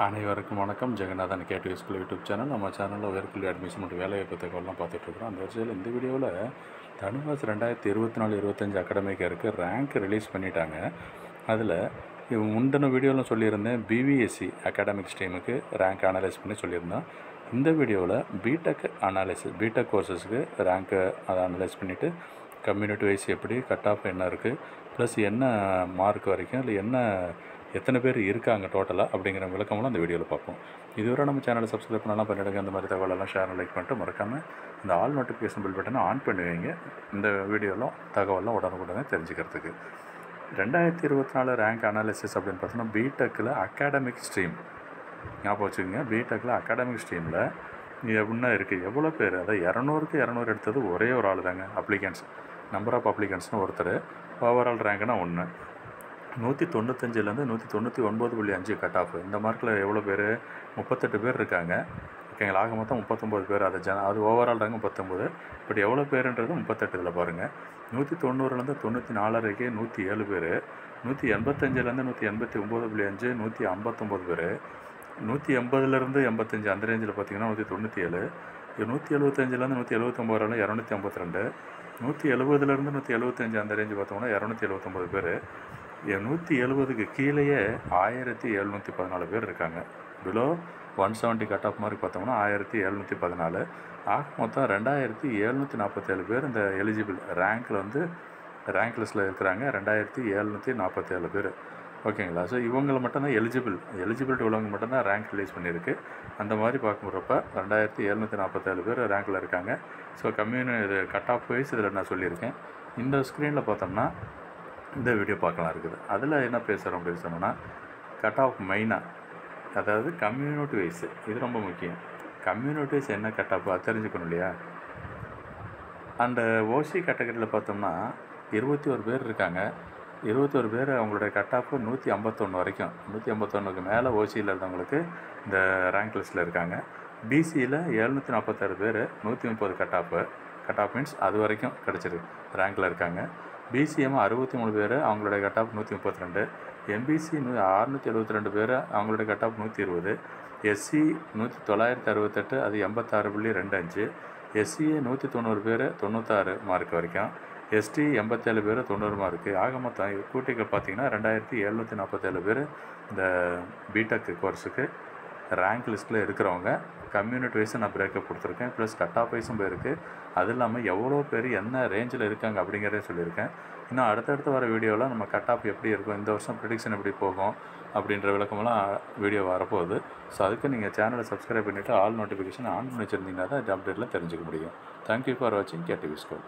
அனைவருக்கும் வணக்கம். Jeganathan KTV school YouTube channel. நம்ம சேனலில் உயர்கல்வி அட்மிஷன் மற்றும் வேலைவாய்ப்பு தகவலாம் பார்த்துட்ருக்குறோம். அந்த வரிசையில் இந்த வீடியோவில் தனுவாஸ் 2024-25 அகாடமிக் இருக்கு ரேங்க் ரிலீஸ் பண்ணிட்டாங்க. அதில் முந்தின வீடியோவில் சொல்லியிருந்தேன் பிவிஎஸ்சி அகாடமிக் ஸ்ட்ரீமுக்கு ரேங்க் அனலைஸ் பண்ணி சொல்லியிருந்தோம். இந்த வீடியோவில் பிடெக் கோர்சஸ்க்கு ரேங்க்கு அதை அனலைஸ் பண்ணிவிட்டு கம்யூனிட்டி வைஸ் எப்படி கட் ஆஃப் என்ன இருக்குது, ப்ளஸ் என்ன மார்க் வரைக்கும் இல்லை எத்தனை பேர் இருக்காங்க டோட்டலாக அப்படிங்கிற விளக்கமெல்லாம் அந்த வீடியோவில் பார்ப்போம். இதுவரை நம்ம சேனலை சப்ஸ்கிரைப் பண்ணலாம் பண்ணிவிடுங்க. அந்த மாதிரி தகவலெல்லாம் ஷேர் லைக் பண்ணிட்டு மறக்காமல் இந்த ஆல் நோட்டிஃபிகேஷன் பில் பட்டனை ஆன் பண்ணி வைங்க. இந்த வீடியோவில் தகவலாம் உடனுக்குடனே தெரிஞ்சுக்கிறதுக்கு. 2024 ரேங்க் அனாலிசிஸ் அப்படின்னு பார்த்தோன்னா பிடெக்கில் அகாடமிக் ஸ்ட்ரீம் ஞாபகம் வச்சுக்கோங்க. பிடெக்கில் அகாடமிக் ஸ்ட்ரீமில் எப்படின்னா இருக்குது எவ்வளோ பேர், அதாவது 200க்கு 200 எடுத்தது ஒரே ஒரு ஆள் தாங்க. அப்ளிகன்ஸ் நம்பர் ஆஃப் அப்ளிகன்ஸ்னு ஒருத்தர், ஓவரால் ரேங்க்னா 1. 195லேருந்து 199.5 cut off. இந்த மார்க்கில் எவ்வளோ பேர், 38 பேர் இருக்காங்க. ஓகேங்களா, ஆக மொத்தம் 39 பேர். அது ஓவரால் ரேங்க் 39. பட் எவ்வளோ பேருன்றது 38 இதில் பாருங்கள். 190லேருந்து 94 வரைக்கும் 107 பேர். 185லேருந்து 189.5 159 பேர். 180லேருந்து 85 அந்த ரேஞ்சில் பார்த்திங்கன்னா 197. 175லேருந்து 179 வரலாம் 252. 170லேருந்து 175 அந்த ரேஞ்சு பார்த்தோம்னா 279 பேர். 170க்கு கீழேயே 1714 பேர் இருக்காங்க. பிலோ 170 கட் ஆஃப் மார்க் பார்த்தோம்னா 1714. ஆக மொத்தம் 2747 பேர் இந்த எலிஜிபிள் ரேங்க்கில் ரேங்க் லிஸ்ட்டில் இருக்கிறாங்க. 2747 பேர். ஓகேங்களா. ஸோ இவங்களை மட்டும்தான் எலிஜிபிலிட்டி உள்ளவங்க மட்டும்தான் ரேங்க் ரிலீஸ் பண்ணியிருக்கு. அந்த மாதிரி பார்க்குறப்ப 2747 பேர் ரேங்க்கில் இருக்காங்க. ஸோ இது கட் ஆஃப் வைஸ் இதில் நான் சொல்லியிருக்கேன். இந்த ஸ்க்ரீனில் பார்த்தோம்னா இந்த வீடியோ பார்க்கலாம் இருக்குது. அதில் என்ன பேசுகிறோம் அப்படின்னு சொன்னோன்னா கட் ஆஃப் மெயினாக, அதாவது கம்யூனிட்டி வைஸ். இது ரொம்ப முக்கியம். கம்யூனிட்டி வைஸ் என்ன கட் ஆஃப் அது தெரிஞ்சுக்கணும் இல்லையா. அந்த ஓசி கேட்டகரியில் பார்த்தோம்னா 21 பேர் இருக்காங்க. 21 பேர் அவங்களுடைய கட் ஆஃப் 151 வரைக்கும், 151க்கு மேலே ஓசியில் இருந்தவங்களுக்கு இந்த ரேங்க் லிஸ்ட்டில் இருக்காங்க. பிசியில் 746 பேர் 130 கட் ஆஃப் மீன்ஸ் அது வரைக்கும் கிடச்சிருக்கு ரேங்கில் இருக்காங்க. பிசிஎம் 63 பேர் அவங்களுடைய கட் ஆஃப் 132. எம்பிசி 672 பேர் அவங்களுடைய கட் ஆஃப் 120. எஸ்சி 968 அது 86.25. எஸ்சிஏ 190 பேர் 96 மார்க் வரைக்கும். எஸ்டி 87 பேர் 90 மார்க்கு. ஆக மொத்தம் கூட்டிகள் பார்த்திங்கன்னா 2747 பேர் இந்த பிடெக் கோர்ஸுக்கு ரேங்க் லிஸ்ட்டில் இருக்கிறவங்க. கம்யூனிட்டி வைஸும் நான் பிரேக்கப் கொடுத்துருக்கேன். ப்ளஸ் கட் ஆஃப் வைஸும் போயிருக்கு. அது இல்லாமல் எவ்வளோ பேர் என்ன ரேஞ்சில் இருக்காங்க அப்படிங்கிறதே சொல்லியிருக்கேன். இன்னும் அடுத்தடுத்து வர வீடியோவில் நம்ம கட் ஆஃப் எப்படி இருக்கும், இந்த வருஷம் ப்ரிடிக்ஷன் எப்படி போகும் அப்படின்ற விளக்கமெல்லாம் வீடியோ வரப்போகுது. ஸோ அதுக்கு நீங்கள் சேனலை சப்ஸ்கிரைப் பண்ணிவிட்டு ஆல் நோட்டிஃபிகேஷன் ஆன் பண்ணி வச்சுருந்தீங்கன்னா தான் அப்டேட்டில் தெரிஞ்சுக்க முடியும். தேங்க்யூ ஃபார் வாட்சிங் கேடிவி ஸ்கூல்.